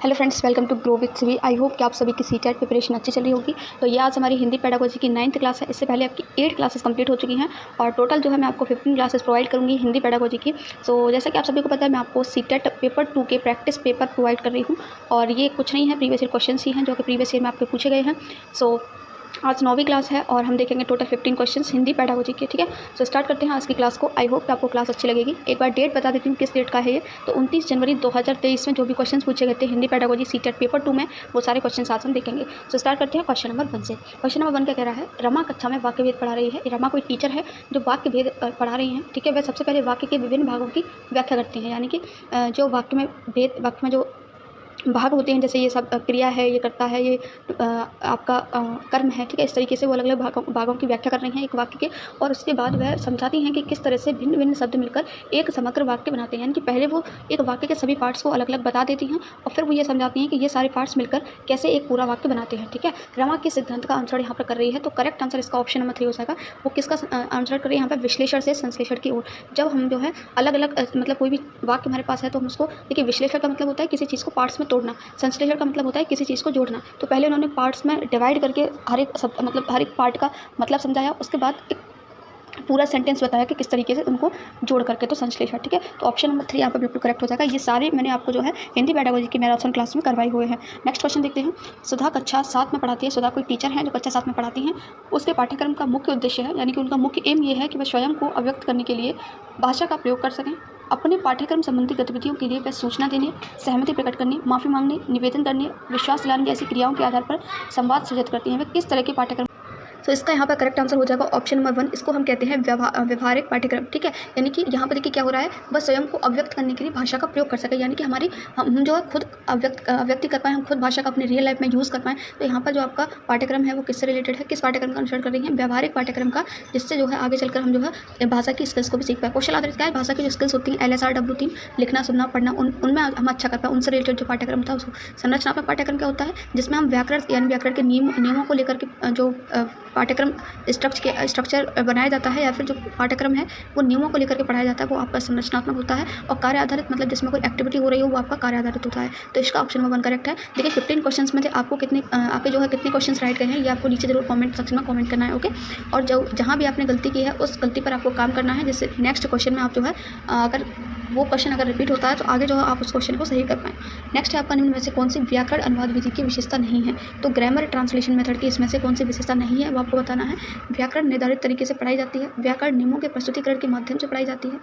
Hello friends, welcome to grow with सिवी। I hope कि आप सभी की सीटेट प्रिपरेशन अच्छी चल रही होगी। तो ये आज हमारी हिंदी पेडागोजी की 9th क्लास है। इससे पहले आपकी 8 क्लासेस कंप्लीट हो चुकी हैं और टोटल जो है मैं आपको 15 क्लासेस प्रोवाइड करूँगी हिंदी पेडागोजी की। सो जैसा कि आप सभी को पता है, मैं आपको सीटेट पेपर 2 के प्रैक्टिस पेपर प्रोवाइड कर रही हूँ और ये कुछ नहीं है, प्रीवियस ईयर क्वेश्चन ही हैं जो कि प्रीवियस ईयर में आपके पूछे गए हैं। सो आज 9वीं क्लास है और हम देखेंगे टोटल 15 क्वेश्चंस हिंदी पेडागोजी के। ठीक है, सो स्टार्ट करते हैं आज की क्लास को। आई होप कि आपको क्लास अच्छी लगेगी। एक बार डेट बता देती हूँ किस डेट का है ये। तो 29 जनवरी 2023 में जो भी क्वेश्चंस पूछे गए थे हिंदी पेडागोजी सीटेट पेपर 2 में, वो सारे क्वेश्चन आज हम देखेंगे। सो स्टार्ट करते हैं क्वेश्चन नंबर 1 से। क्वेश्चन नंबर 1 क्या कह रहा है? रमा कक्षा में वाक्य भेद पढ़ा रही है। रमा कोई टीचर है जो वाक्य भेद पढ़ा रही हैं। ठीक है, वह सबसे पहले वाक्य के विभिन्न भागों की व्याख्या करती हैं, यानी कि जो वाक्य में जो भाग होते हैं, जैसे ये सब क्रिया है, ये करता है, ये आपका कर्म है। ठीक है, इस तरीके से वो अलग अलग भागों की व्याख्या कर रही हैं एक वाक्य के, और उसके बाद वह समझाती हैं कि किस तरह से भिन्न भिन्न शब्द मिलकर एक समग्र वाक्य बनाते हैं। यानी कि पहले वो एक वाक्य के सभी पार्ट्स को अलग अलग बता देती हैं और फिर वो ये समझाती हैं कि ये सारे पार्ट्स मिलकर कैसे एक पूरा वाक्य बनाते हैं। ठीक है, रमा के सिद्धांत का अनुसरण यहाँ पर कर रही है, तो करेक्ट आंसर इसका ऑप्शन नंबर 3 हो जाएगा। वो किसका अनुसरण कर रही है यहाँ पर? विश्लेषण से संश्लेषण की ओर। जब हम जो है अलग अलग मतलब कोई भी वाक्य हमारे पास है तो हम उसको देखिए, विश्लेषण का मतलब होता है किसी चीज़ को पार्ट्स में तोड़ना, संश्लेषण का मतलब होता है किसी चीज़ को जोड़ना। तो पहले उन्होंने पार्ट्स में डिवाइड करके हर एक हर एक पार्ट का मतलब समझाया, उसके बाद एक पूरा सेंटेंस बताया कि किस तरीके से उनको जोड़ करके, तो संश्लेषण। ठीक है, तो ऑप्शन नंबर 3 यहाँ पर बिल्कुल करेक्ट हो जाएगा। ये सारे मैंने आपको जो है हिंदी पेडागोजी की मैराथन क्लास में करवाए हुए हैं। नेक्स्ट क्वेश्चन देखते हैं। सुधा कक्षा 7 में पढ़ाती है। सुधा कोई टीचर है जो कक्षा 7 में पढ़ाती हैं। उसके पाठ्यक्रम का मुख्य उद्देश्य है, यानी कि उनका मुख्य एम ये है कि वह स्वयं को अभिव्यक्त करने के लिए भाषा का प्रयोग कर सकें। अपने पाठ्यक्रम संबंधी गतिविधियों के लिए वह सूचना देने, सहमति प्रकट करने, माफ़ी मांगने, निवेदन करने, विश्वास दिलाने जैसी क्रियाओं के आधार पर संवाद सृजित करती हैं। वह किस तरह के पाठ्यक्रम? तो इसका यहाँ पर करेक्ट आंसर हो जाएगा ऑप्शन नंबर 1। इसको हम कहते हैं व्यवहारिक पाठ्यक्रम। ठीक है, यानी कि यहाँ पर देखिए क्या हो रहा है, वह स्वयं को अव्यक्त करने के लिए भाषा का प्रयोग कर सके, यानी कि हम जो है खुद अव्यक्ति कर पाएँ, हम खुद भाषा का अपने रियल लाइफ में यूज़ कर पाएँ। तो यहाँ पर जो आपका पाठ्यक्रम है वो किससे रिलेटेड है, किस पाठ्यक्रम का अनुसरण कर रही है? व्यवहारिक पाठ्यक्रम का, जिससे जो है आगे चलकर हम जो है भाषा की स्किल्स को भी सीख पाए। कौशल आधारित क्या है? भाषा की जो स्किल्स होती हैं LSR-W3, लिखना, सुनना, पढ़ना, उनमें हम अच्छा कर पाए, उनसे रिलेटेड जो पाठ्यक्रम था उसको। संरचनात्मक पाठ्यक्रम क्या होता है? जिसमें हम व्याकरण यानी व्याकरण के नियमों को लेकर के जो पाठ्यक्रम स्ट्रक्चर बनाया जाता है, या फिर जो पाठ्यक्रम है वो नियमों को लेकर के पढ़ाया जाता है, वो आपका संरचनात्मक होता है। और कार्य आधारित मतलब जिसमें कोई एक्टिविटी हो रही हो वो आपका कार्य आधारित होता है। तो इसका ऑप्शन नंबर 1 करेक्ट है। देखिए 15 क्वेश्चंस में से आपको आपके जो है कितने क्वेश्चंस राइट गए हैं ये आपको नीचे जरूर कमेंट सेक्शन में कमेंट करना है। ओके, और जो जहाँ भी आपने गलती की है उस गलती पर आपको काम करना है, जिससे नेक्स्ट क्वेश्चन में आप जो है अगर वो क्वेश्चन अगर रिपीट होता है तो आगे जो है आप उस क्वेश्चन को सही कर पाएँ। नेक्स्ट है आपका निम्न में से कौन सी व्याकरण अनुवाद विधि की विशेषता नहीं है? तो ग्रामर ट्रांसलेशन मेथड की इसमें से कौन सी विशेषता नहीं है वो आपको बताना है। व्याकरण निर्धारित तरीके से पढ़ाई जाती है। व्याकरण नियमों के प्रस्तुतिकरण के माध्यम से पढ़ाई जाती है।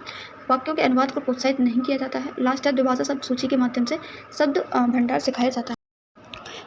वाक्यों के अनुवाद को प्रोत्साहित नहीं किया जाता है। लास्ट है द्विभाषा शब्द सूची के माध्यम से शब्द भंडार सिखाया जाता है।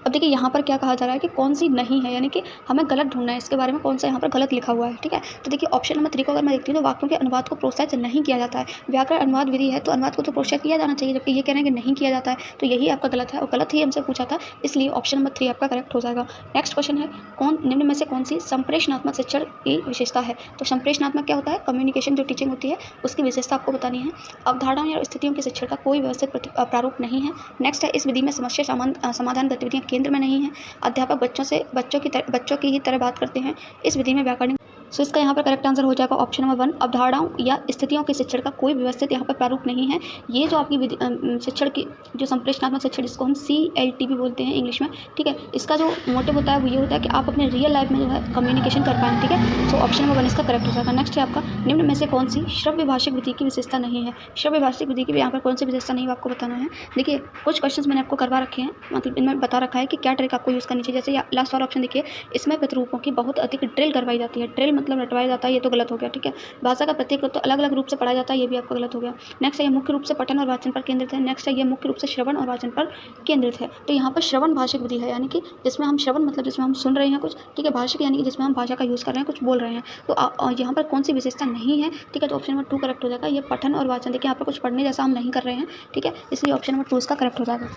अब देखिए यहाँ पर क्या कहा जा रहा है कि कौन सी नहीं है, यानी कि हमें गलत ढूंढना है इसके बारे में, कौन सा यहाँ पर गलत लिखा हुआ है। ठीक है, तो देखिए ऑप्शन नंबर 3 को अगर मैं देखती हूँ तो वाक्यों के अनुवाद को प्रोत्साहित नहीं किया जाता है। व्याकरण अनुवाद विधि है तो अनुवाद को तो प्रोत्साहित किया जाना चाहिए, जबकि ये कह रहे हैं कि नहीं किया जाता है, तो यही आपका गलत है और गलत ही हमसे पूछा था, इसलिए ऑप्शन नंबर 3 आपका करेक्ट हो जाएगा। नेक्स्ट क्वेश्चन है, निम्न में से कौन सी संप्रेषणात्मक शिक्षण की विशेषता है? तो संप्रेषणात्मक क्या होता है? कम्युनिकेशन जो टीचिंग होती है उसकी विशेषता आपको बतानी है। अवधारणाओं या स्थितियों के शिक्षण का कोई व्यवस्थित प्रारूप नहीं है। नेक्स्ट है, इस विधि में समस्या समाधान गतिविधियाँ केंद्र में नहीं है। अध्यापक बच्चों की ही तरह बात करते हैं। इस विधि में व्याकरणिक, सो इसका यहाँ पर करेक्ट आंसर हो जाएगा ऑप्शन नंबर 1। अवधारणाओं या स्थितियों के शिक्षण का कोई व्यवस्थित यहाँ पर प्रारूप नहीं है। ये जो आपकी शिक्षण की जो संप्रेषणात्मक शिक्षण, जिसको हम CLT भी बोलते हैं इंग्लिश में, ठीक है, इसका जो मोटिव होता है वो ये होता है कि आप अपने रियल लाइफ में जो है कम्युनिकेशन कर पाएँ। ठीक है, सो ऑप्शन नंबर 1 इसका करेक्ट हो जाएगा। नेक्स्ट है आपका, निम्न में से कौन सी श्रव्य भाषिक विधि की विशेषता नहीं है? श्रव्य भाषिक विधि की भी यहाँ पर कौन सी विशेषता नहीं है आपको बताना है। देखिए कुछ क्वेश्चन मैंने आपको करवा रखे हैं, मतलब इनमें बता रखा है कि क्या ट्रिक आपको यूज़ करनी चाहिए। जैसे लास्ट वाला ऑप्शन देखिए, इसमें प्रतिरूपों की बहुत अधिक ड्रिल करवाई जाती है। ड्रिल मतलब रटवाया जाता है, ये तो गलत हो गया। ठीक है, भाषा का प्रत्येक रूप तो अलग अलग रूप से पढ़ा जाता है, ये भी आपका गलत हो गया। नेक्स्ट है, ये मुख्य रूप से पठन और वाचन पर केंद्रित है। नेक्स्ट है, ये मुख्य रूप से श्रवण और वाचन पर केंद्रित है। तो यहाँ पर श्रवण भाषिक विधि है, यानी कि जिसमें हम श्रवण मतलब जिसमें हम सुन रहे हैं कुछ, ठीक है, भाषिक यानी कि जिसमें हम भाषा का यूज़ कर रहे हैं, कुछ बोल रहे हैं। तो यहाँ पर कौन सी विशेषता नहीं है? ठीक है, तो ऑप्शन नंबर 2 करेक्ट हो जाएगा। ये पठन और वाचन, देखिए यहाँ पर कुछ पढ़ने जैसा हम नहीं कर रहे हैं। ठीक है, इसलिए ऑप्शन नंबर 2 इसका करेक्ट हो जाएगा।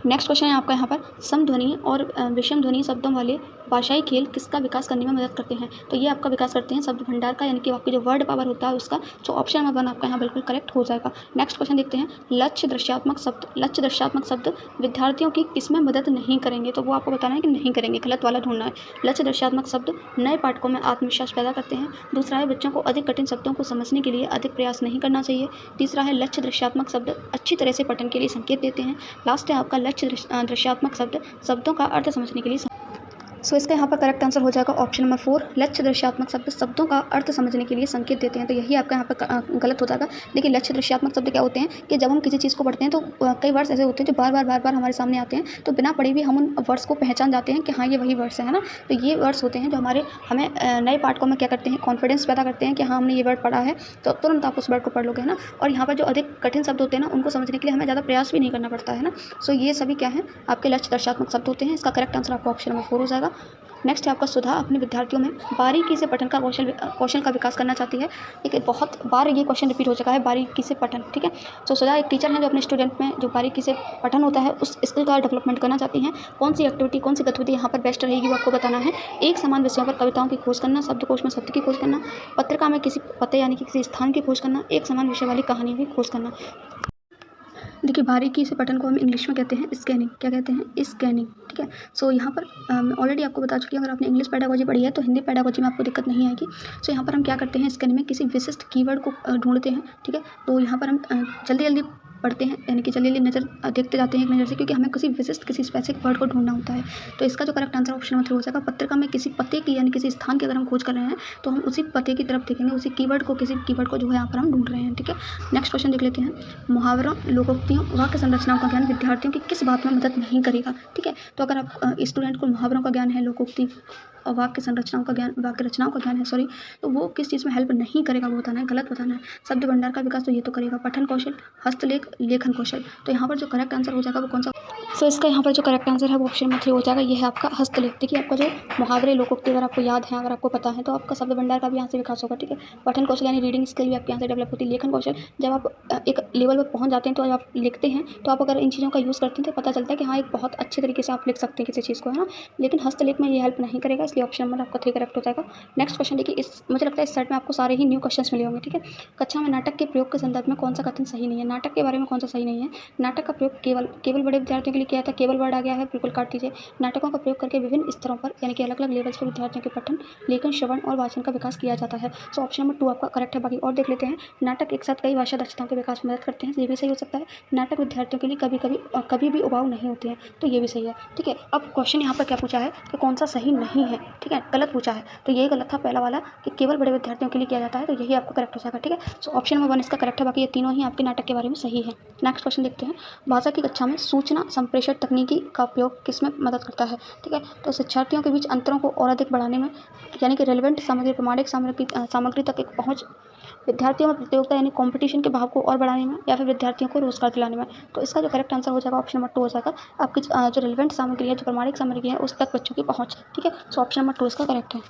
नेक्स्ट क्वेश्चन है आपका यहाँ पर, समध्वनि और विषम ध्वनि शब्दों वाले भाषाई खेल किसका विकास करने में मदद करते हैं? तो ये आपका विकास करते हैं शब्द भंडार का, यानी कि आपकी जो वर्ड पावर होता है उसका। तो ऑप्शन नंबर 1 आपका यहाँ बिल्कुल करेक्ट हो जाएगा। नेक्स्ट क्वेश्चन देखते हैं, लक्ष्य दृश्यात्मक शब्द विद्यार्थियों की किसमें मदद नहीं करेंगे? तो वो आपको बताना है कि नहीं करेंगे, गलत वाला ढूंढना है। लक्ष्य दृश्यात्मक शब्द नए पाठकों में आत्मविश्वास पैदा करते हैं। दूसरा है, बच्चों को अधिक कठिन शब्दों को समझने के लिए अधिक प्रयास नहीं करना चाहिए। तीसरा है, लक्ष्य दृश्यात्मक शब्द अच्छी तरह से पठन के लिए संकेत देते हैं। लास्ट है आपका, लक्ष्य दृश्यात्मक शब्दों का अर्थ समझने के लिए। सो इसका यहाँ पर करेक्ट आंसर हो जाएगा ऑप्शन नंबर 4। लक्ष्य दृश्यात्मक शब्द शब्दों का अर्थ समझने के लिए संकेत देते हैं, तो यही आपका यहाँ पर गलत हो जाएगा। देखिए लक्ष्य दृश्यात्मक शब्द क्या होते हैं कि जब हम किसी चीज़ को पढ़ते हैं तो कई वर्ड्स ऐसे होते हैं जो बार बार हमारे सामने आते हैं, तो बिना पढ़े भी हम उन वर्ड्स को पहचान जाते हैं कि हाँ ये वही वर्ड्स है ना। तो ये वर्ड्स होते हैं जो हमें नए पार्ट को हमें क्या करते हैं, कॉन्फिडेंस पैदा करते हैं कि हाँ हमने ये वर्ड पढ़ा है, तो तुरंत आप उस वर्ड को पढ़ लोगे है ना। और यहाँ पर जो अधिक कठिन शब्द होते हैं ना, उनको समझने के लिए हमें ज़्यादा प्रयास भी नहीं करना पड़ता है ना। सो ये सभी क्या है, आपके लक्ष्य दर्शात्मक शब्द होते हैं। इसका करेक्ट आंसर आपका ऑप्शन नंबर 4 हो जाएगा। नेक्स्ट है आपका सुधा अपने विद्यार्थियों में बारीकी से पठन का कौशल का विकास करना चाहती है। एक बहुत बार ये क्वेश्चन रिपीट हो चुका है, बारीकी से पठन, ठीक है। तो सुधा एक टीचर है जो अपने स्टूडेंट में जो बारीकी से पठन होता है उस स्किल का डेवलपमेंट करना चाहती हैं। कौन सी एक्टिविटी, कौन सी गतिविधि यहाँ पर बेस्ट रहेगी वो आपको बताना है। एक समान विषयों पर कविताओं की खोज करना, शब्दकोश में शब्द की खोज करना, पत्रिका में किसी पते यानी कि किसी स्थान की खोज करना, एक समान विषय वाली कहानी की खोज करना। देखिए बारीकी से पठन को हम इंग्लिश में कहते हैं स्कैनिंग। क्या कहते हैं? स्कैनिंग, ठीक है। सो यहाँ पर ऑलरेडी आपको बता चुकी हूँ, अगर आपने इंग्लिश पेडागोजी पढ़ी है तो हिंदी पेडागोजी में आपको दिक्कत नहीं आएगी। सो यहाँ पर हम क्या करते हैं, स्कैनिंग में किसी विशिष्ट कीवर्ड को ढूंढते हैं, ठीक है। तो यहाँ पर हम जल्दी पढ़ते हैं, यानी कि जल्दी नज़र देखते जाते हैं एक नज़र से, क्योंकि हमें किसी विशिष्ट किसी स्पेसिफिक वर्ड को ढूंढना होता है। तो इसका जो करेक्ट आंसर ऑप्शन नंबर 3 हो जाएगा। पत्रिका में किसी पते की यानी किसी स्थान की अगर हम खोज कर रहे हैं तो हम उसी पते की तरफ देखेंगे, उसी कीवर्ड को, किसी कीवर्ड को जो है यहाँ पर हम ढूंढ रहे हैं, ठीक है। नेक्स्ट क्वेश्चन देख लेते हैं। मुहावरों, लोकोक्तियों, वाक्य संरचनाओं का ज्ञान विद्यार्थियों की किस बात में मदद नहीं करेगा, ठीक है। तो अगर आप स्टूडेंट को मुहावरों का ज्ञान है, लोकोक्ति और वाक्य संरचनाओं का ज्ञान, वाक्य रचनाओं का ज्ञान है, सॉरी, तो वो किस चीज़ में हेल्प नहीं करेगा वो बताना है, गलत बताना है। शब्द भंडार का विकास तो ये तो करेगा। पठन कौशल, हस्तलेख, लेखन कौशल, तो यहाँ पर जो करेक्ट आंसर हो जाएगा वो कौन सा। सो इसका यहाँ पर जो करेक्ट आंसर है वो ऑप्शन नंबर 3 हो जाएगा। ये है आपका हस्तलेख। देखिए आपका जो मुहावरे, लोकोक्ति अगर आपको याद है, अगर आपको पता है, तो आपका शब्द भंडार का भी यहाँ से विकास होगा, ठीक है। पठन कौशल यानी रीडिंग स्किल भी आपके यहाँ से डेवलप होती है। लेखन कौशल, जब आप एक लेवल पर पहुँच जाते हैं तो आप लिखते हैं, तो आप अगर इन चीज़ों का यूज़ करते हैं तो पता चलता है कि हाँ एक बहुत अच्छे तरीके से आप लिख सकते हैं किसी चीज़ को, है ना। लेकिन हस्तलेख में ये हेल्प नहीं करेगा, इसलिए ऑप्शन नंबर आपका 3 करेक्ट हो जाएगा। नेक्स्ट क्वेश्चन देखिए, मुझे लगता है इस सेट में आपको सारे ही न्यू क्वेश्चंस मिले होंगे, ठीक है। कक्षा में नाटक के प्रयोग के संदर्भ में कौन सा कथन सही नहीं है, नाटक के बारे में कौन सा सही नहीं है। नाटक का प्रयोग केवल बड़े विद्यार्थियों के लिए किया था, केवल वर्ड आ गया है, बिल्कुल काट दीजिए। नाटकों का प्रयोग करके विभिन्न स्तरों पर यानी कि अलग अलग लेवल्स पर विद्यार्थियों के पठन, लेखन, श्रवण और वाचन का विकास किया जाता है। सो ऑप्शन नंबर 2 आपका करेक्ट है। बाकी और देख लेते हैं। नाटक एक साथ कई भाषा दक्षताओं के विकास में मदद करते हैं, ये भी सही हो सकता है। नाटक विद्यार्थियों के लिए कभी भी उबाऊ नहीं होते हैं, तो ये भी सही है, ठीक है। अब क्वेश्चन यहाँ पर क्या पूछा है कि कौन सा सही नहीं है, ठीक है, गलत पूछा है, तो ये गलत था पहला वाला कि केवल बड़े विद्यार्थियों के लिए किया जाता है, तो यही आपका करेक्ट हो जाएगा, ठीक है। सो ऑप्शन नंबर 1 इसका करेक्ट है। बाकी ये तीनों ही आपके नाटक के बारे में सही है। नेक्स्ट क्वेश्चन देखते हैं। भाषा की कक्षा में सूचना संप्रेषण तकनीकी का उपयोग किसमें मदद करता है, ठीक है। तो शिक्षार्थियों के बीच अंतरों को और अधिक बढ़ाने में, यानी कि रेलेवेंट सामग्री, प्रमाणिक सामग्री तक एक पहुँच, विद्यार्थियों में प्रतियोगिता यानी कंपटीशन के भाव को और बढ़ाने में, या फिर विद्यार्थियों को रोजगार दिलाने में। तो इसका जो करेक्ट आंसर हो जाएगा ऑप्शन नंबर 2 हो जाएगा। आपकी जो रेलेवेंट सामग्री है, जो प्रमाणिक सामग्री है, उस तक बच्चों की पहुँच, ठीक है। सो ऑप्शन नंबर 2 इसका करेक्ट है।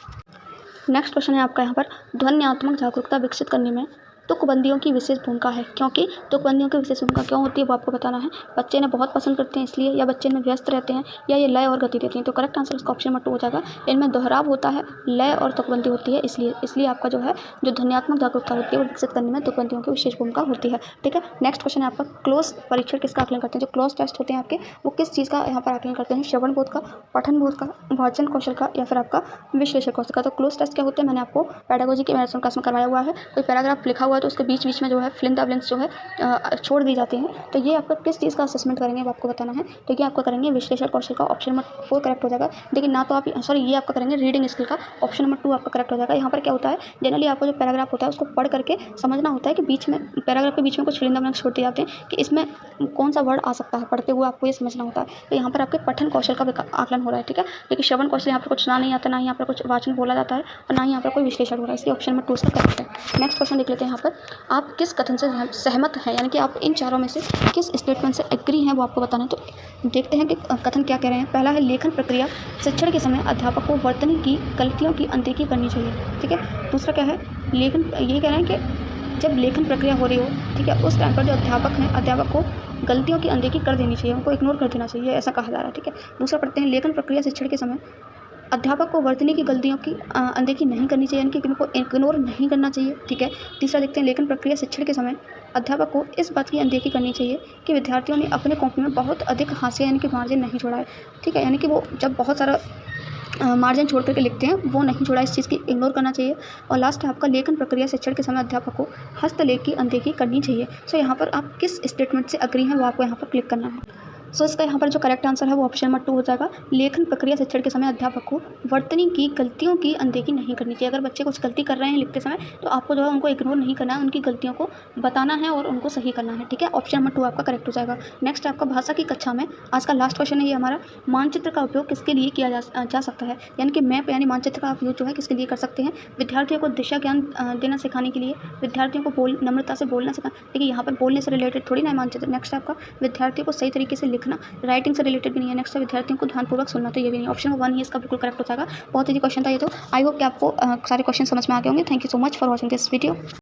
नेक्स्ट क्वेश्चन है आपका यहाँ पर, ध्वन्यात्मक जागरूकता विकसित करने में तुकबंदियों की विशेष भूमिका है, क्योंकि तुकबंदियों की विशेष भूमिका क्यों होती है वो आपको बताना है। बच्चे ने बहुत पसंद करते हैं इसलिए, या बच्चे में व्यस्त रहते हैं, या ये लय और गति देती हैं। तो करेक्ट आंसर इसका ऑप्शन नंबर 2 हो जाएगा। इनमें दोहराव होता है, लय और तुकबंदी होती है, इसलिए आपका जो है जो ध्वन्यात्मक जागरूकता होती है वो विकसित करने में तुकबंदियों की विशेष भूमिका होती है, ठीक है। नेक्स्ट क्वेश्चन है आपका, क्लोज परीक्षण किसका आकलन करते हैं। जो क्लोज टेस्ट होते हैं आपके, वो किस चीज़ का यहाँ पर आकलन करते हैं, श्रवण बोध का, पठन बोध का, वाचन कौशल का, या फिर आपका विश्लेषण कौशल का। तो क्लोज टेस्ट क्या होते हैं, मैंने आपको पेडागोजी के मैराथन क्लास में करवाया हुआ है। कोई पैराग्राफ लिखा हुआ है तो उसके बीच बीच में जो है फिल इन द ब्लैंक्स जो है छोड़ दी जाती हैं, तो ये आपका किस चीज़ का असेसमेंट करेंगे वो आपको बताना है। तो ये आपका करेंगे विश्लेषण कौशल का, ऑप्शन नंबर 4 करेक्ट हो जाएगा। लेकिन ना तो आप सॉरी ये आपका करेंगे रीडिंग स्किल का, ऑप्शन नंबर 2 आपका करेक्ट हो जाएगा। यहाँ पर क्या होता है, जनरली आपको जो पैराग्राफ होता है उसको पढ़ करके समझना होता है कि बीच में पैराग्राफ के बीच में कुछ फिल इन द ब्लैंक्स छोड़ दिए जाते हैं कि इसमें कौन सा वर्ड आ सकता है, पढ़ते हुए आपको ये समझना होता है। तो यहाँ पर आपके पठन कौशल का आकलन हो रहा है, ठीक है। लेकिन श्रवण कौशल यहाँ पर कुछ ना नहीं आता, ना ही यहाँ पर कुछ वाचन बोला जाता है, और ना ही यहाँ पर कोई विश्लेषण हो रहा है, इसलिए ऑप्शन नंबर 2 इसका करेक्ट है। नेक्स्ट क्वेश्चन देख लेते हैं। यहाँ पर आप किस कथन से सहमत हैं, यानी कि आप इन चारों में से किस स्टेटमेंट से एग्री हैं वो आपको बताना है। तो देखते हैं कि कथन क्या कह रहे हैं। पहला है, लेखन प्रक्रिया शिक्षण के समय अध्यापक को वर्तनी की गलतियों की अनदेखी करनी चाहिए, ठीक है। दूसरा क्या है, लेखन ये कह रहे हैं कि जब लेखन प्रक्रिया हो रही हो, ठीक है, उस टाइम पर जो अध्यापक को गलतियों की अनदेखी कर देनी चाहिए, उनको इग्नोर कर देना चाहिए, ऐसा कहा जा रहा है, ठीक है। दूसरा पढ़ते हैं, लेखन प्रक्रिया शिक्षण के समय अध्यापक को वर्तनी की गलतियों की अनदेखी नहीं करनी चाहिए, यानी कि इनको इग्नोर नहीं करना चाहिए, ठीक है। तीसरा देखते हैं, लेखन प्रक्रिया शिक्षण के समय अध्यापक को इस बात की अनदेखी करनी चाहिए कि विद्यार्थियों ने अपने कॉपी में बहुत अधिक हाशिया यानी कि मार्जिन नहीं छोड़ा है, ठीक है, यानी कि वो जब बहुत सारा मार्जिन छोड़ करके लिखते हैं वो नहीं छोड़ा, इस चीज़ की इग्नोर करना चाहिए। और लास्ट है आपका, लेखन प्रक्रिया शिक्षण के समय अध्यापक को हस्तलेख की अनदेखी करनी चाहिए। सो यहाँ पर आप किस स्टेटमेंट से अग्री हैं वो आपको यहाँ पर क्लिक करना है। सो इसका यहाँ पर जो करेक्ट आंसर है वो ऑप्शन नंबर 2 हो जाएगा। लेखन प्रक्रिया शिक्षण के समय अध्यापक को वर्तनी की गलतियों की अनदेखी नहीं करनी चाहिए। अगर बच्चे कुछ गलती कर रहे हैं लिखते समय तो आपको जो है उनको इग्नोर नहीं करना है, उनकी गलतियों को बताना है और उनको सही करना है, ठीक है। ऑप्शन नंबर 2 आपका करेक्ट हो जाएगा। नेक्स्ट आपका भाषा की कक्षा में आज का लास्ट क्वेश्चन है ये हमारा, मानचित्र का उपयोग किसके लिए किया जा सकता है, यानी कि मैप यानी मानचित्र का उपयोग जो है किसके लिए कर सकते हैं। विद्यार्थियों को दिशा ज्ञान देना सिखाने के लिए, विद्यार्थियों को नम्रता से बोलना सिखा, देखिए यहाँ पर बोलने से रिलेटेड थोड़ी ना है मानचित्र। नेक्स्ट आपका विद्यार्थियों को सही तरीके से लिखना, राइटिंग से रिलेटेड भी नहीं है। नेक्स्ट है विद्यार्थियों को ध्यानपूर्वक सुनना, तो ये भी नहीं। ऑप्शन नंबर 1 ही इसका बिल्कुल करेक्ट हो जाएगा। बहुत ईजी क्वेश्चन था ये तो। आई होप कि आपको सारे क्वेश्चन समझ में आ गए होंगे। Thank you so much for watching this video.